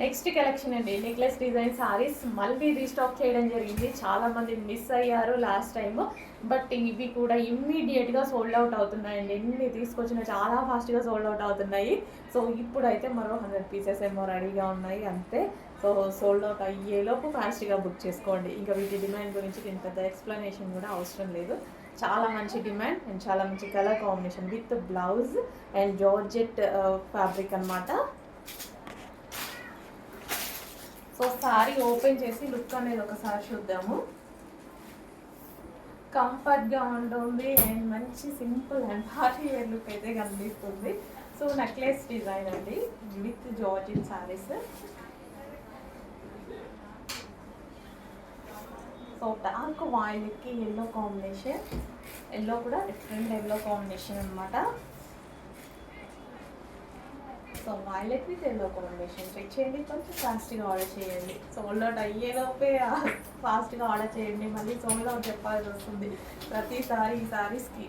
Next collection అండి, necklace design saris మళ్ళీ restock చేయడం జరిగింది. చాలామంది మిస్ అయ్యారు లాస్ట్ టైం, బట్ ఇవి కూడా ఇమ్మీడియట్గా సోల్డ్ అవుట్ అవుతున్నాయండి. ఎన్ని తీసుకొచ్చినా చాలా ఫాస్ట్గా సోల్డ్ అవుట్ అవుతున్నాయి. సో ఇప్పుడైతే మరో 100 పీసెస్ ఏమో రెడీగా ఉన్నాయి అంతే. సో సోల్డ్ అవుట్ అయ్యేలోపు ఫాస్ట్గా బుక్ చేసుకోండి. ఇంకా వీటి డిమాండ్ గురించి నేను పెద్ద ఎక్స్ప్లెనేషన్ కూడా అవసరం లేదు. చాలా మంచి డిమాండ్ అండ్ చాలా మంచి colour combination with blouse and georgette fabric అనమాట. సో సారీ ఓపెన్ చేసి లుక్ అనేది ఒకసారి చూద్దాము. కంఫర్ట్గా ఉంటుంది అండ్ మంచి simple and party wear look అయితే కనిపిస్తుంది. సో నెక్లెస్ డిజైన్ అండి with georgette saris. So dark వైలెట్కి ఎల్లో కాంబినేషన్, ఎల్లో కూడా డిఫరెంట్ ఎల్లో కాంబినేషన్ అనమాట. So violet with yellow combination check చేయండి, కొంచెం ఫాస్ట్గా ఆర్డర్ చేయండి. సోల్డ్ అవుట్ అయ్యేలోపే ఫాస్ట్గా ఆర్డర్ చేయండి, మళ్ళీ సోల్డ్ అవుట్ చెప్పాల్సి వస్తుంది ప్రతిసారి ఈ సారీస్కి.